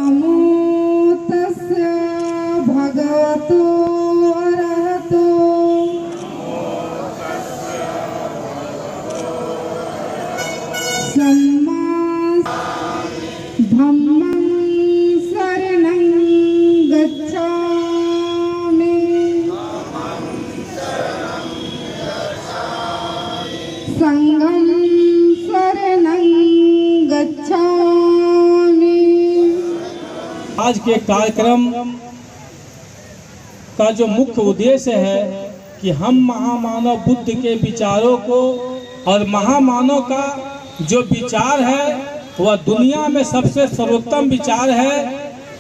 नमो तस्य भगवतो अरहतो सम्मा धम्मं शरणं गच्छामि संघं शरणं गच्छामि। आज के कार्यक्रम का जो मुख्य उद्देश्य है कि हम महामानव बुद्ध के विचारों को और महामानव का जो विचार है वह दुनिया में सबसे सर्वोत्तम विचार है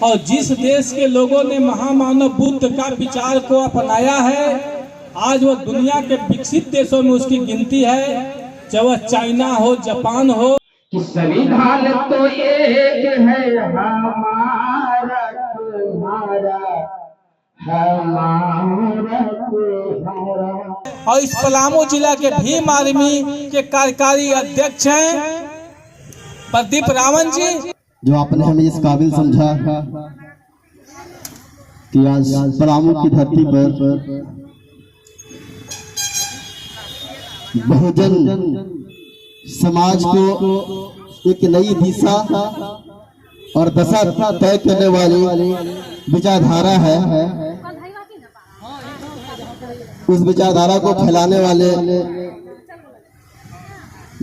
और जिस देश के लोगों ने महामानव बुद्ध का विचार को अपनाया है आज वह दुनिया के विकसित देशों में उसकी गिनती है, चाहे वह चाइना हो, जापान हो। संविधान तो एक है हमारा तुम्हारा, हमारा तुम्हारा। और इस पलामू जिला के भीम आर्मी के कार्यकारी अध्यक्ष हैं प्रदीप रावण जी, जो आपने हमें इस काबिल समझा कि आज पलामू की धरती पर बहुजन समाज को एक नई दिशा और दशा तय करने वाली विचारधारा है। उस विचारधारा को फैलाने वाले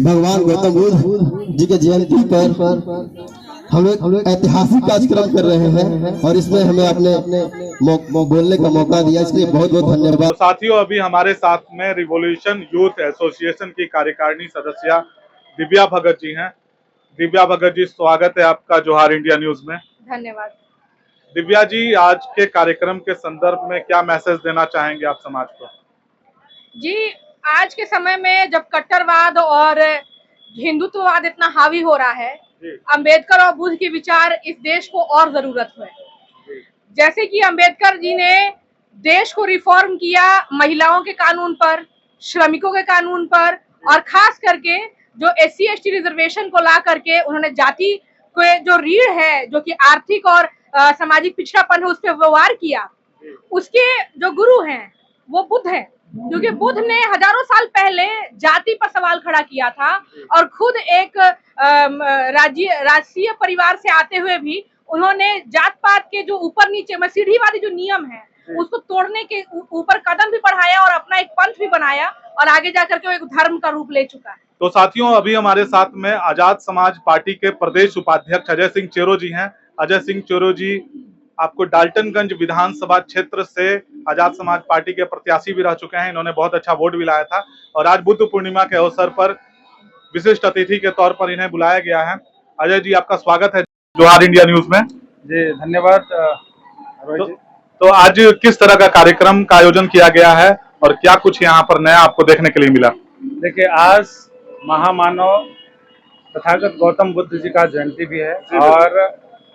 भगवान गौतम बुद्ध जी के जयंती पर हम एक ऐतिहासिक कार्यक्रम कर रहे हैं और इसमें हमें अपने बोलने का मौका दिया, इसके लिए बहुत बहुत धन्यवाद। तो साथियों, अभी हमारे साथ में रिवॉल्यूशन यूथ एसोसिएशन की कार्यकारिणी सदस्य दिव्या भगत जी हैं। दिव्या भगत जी, स्वागत है आपका जोहार इंडिया न्यूज में। धन्यवाद। दिव्या जी, आज के कार्यक्रम के संदर्भ में क्या मैसेज देना चाहेंगे आप समाज को? जी, आज के समय में जब कट्टरवाद और हिंदुत्ववाद इतना हावी हो रहा है, अंबेडकर और बुद्ध के विचार इस देश को और जरूरत है। जैसे कि अंबेडकर जी ने देश को रिफॉर्म किया महिलाओं के कानून पर, श्रमिकों के कानून पर, और खास करके जो SC/ST रिजर्वेशन को ला करके उन्होंने जाति के जो रीढ़ है, जो कि आर्थिक और सामाजिक पिछड़ापन है, उस पर व्यवहार किया। उसके जो गुरु हैं वो बुद्ध हैं, क्योंकि बुद्ध ने हजारों साल पहले जाति पर सवाल खड़ा किया था और खुद एक राजसीय परिवार से आते हुए भी उन्होंने जात पात के जो ऊपर नीचे में सीढ़ीवादी जो नियम है उसको तोड़ने के ऊपर कदम भी बढ़ाया और अपना एक पंथ भी बनाया और आगे जाकर के वो एक धर्म का रूप ले चुका है। तो साथियों, अभी हमारे साथ में आजाद समाज पार्टी के प्रदेश उपाध्यक्ष अजय सिंह चेरो जी हैं। अजय सिंह चेरो जी, आपको डाल्टनगंज विधानसभा क्षेत्र से आजाद समाज पार्टी के प्रत्याशी भी रह चुके हैं। इन्होंने बहुत अच्छा वोट भी लाया था और आज बुद्ध पूर्णिमा के अवसर पर विशिष्ट अतिथि के तौर पर इन्हें बुलाया गया है। अजय जी, आपका स्वागत है जोहार इंडिया न्यूज में। जी धन्यवाद। तो आज किस तरह का कार्यक्रम का आयोजन किया गया है और क्या कुछ यहाँ पर नया आपको देखने के लिए मिला? देखिए, आज महामानव तथागत गौतम बुद्ध जी का जयंती भी है और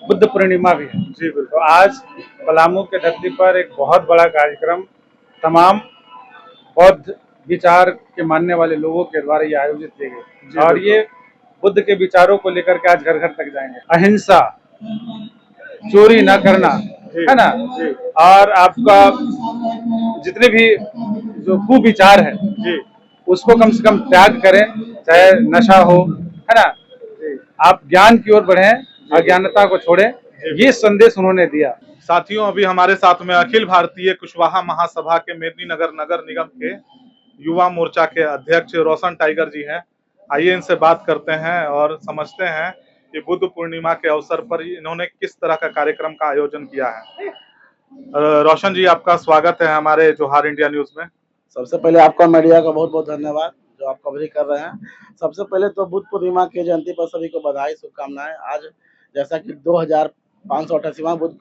बुद्ध पूर्णिमा भी है। जी बिल्कुल। तो आज पलामू के धरती पर एक बहुत बड़ा कार्यक्रम तमाम बौद्ध विचार के मानने वाले लोगों के द्वारा ये आयोजित की गई और ये बुद्ध के विचारों को लेकर के आज घर घर तक जाएंगे। अहिंसा, चोरी न करना, है ना, और आपका जितने भी जो कुविचार है उसको कम से कम त्याग करें, चाहे नशा हो, है ना, आप ज्ञान की ओर बढ़ें, अज्ञानता को छोड़ें, ये संदेश उन्होंने दिया। साथियों, अभी हमारे साथ में अखिल भारतीय कुशवाहा महासभा के मेदिनीनगर नगर निगम के युवा मोर्चा के अध्यक्ष रोशन टाइगर जी हैं। आइए इनसे बात करते हैं और समझते हैं कि बुद्ध पूर्णिमा के अवसर पर इन्होंने किस तरह का कार्यक्रम का आयोजन किया है। रोशन जी, आपका स्वागत है हमारे जोहार इंडिया न्यूज में। सबसे पहले आपका मीडिया का बहुत बहुत धन्यवाद जो आप कवरेज कर रहे हैं। सबसे पहले तो बुद्ध पूर्णिमा के जयंती पर सभी को बधाई, शुभकामनाएं। आज जैसा कि 2588वां बुद्ध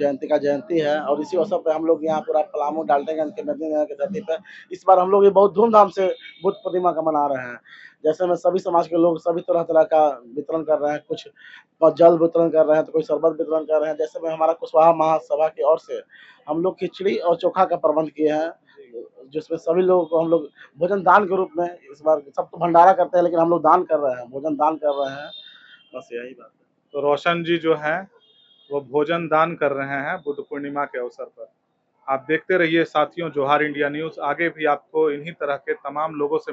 जयंती का जयंती है और इसी अवसर पर हम लोग यहाँ पूरा पलामू डाल्टनगंज के मेदिनीनगर की धरती पर इस बार हम लोग ये बहुत धूमधाम से बुद्ध पूर्णिमा का मना रहे हैं। जैसे में सभी समाज के लोग सभी तरह तरह का वितरण कर रहे हैं, कुछ जल वितरण कर रहे हैं तो कोई शरबत वितरण कर रहे हैं। जैसे में हमारा कुशवाहा महासभा की ओर से हम लोग खिचड़ी और चोखा का प्रबंध किए हैं, जिसमें सभी लोगों को हम लोग भोजन दान के रूप में, इस बार सब तो भंडारा करते हैं लेकिन हम लोग दान कर रहे हैं, भोजन दान कर रहे हैं, बस यही बात है। तो रोशन जी जो हैं वो भोजन दान कर रहे हैं बुद्ध पूर्णिमा के अवसर पर। आप देखते रहिए साथियों जोहार इंडिया न्यूज़, आगे भी आपको इन्हीं तरह के तमाम लोगों से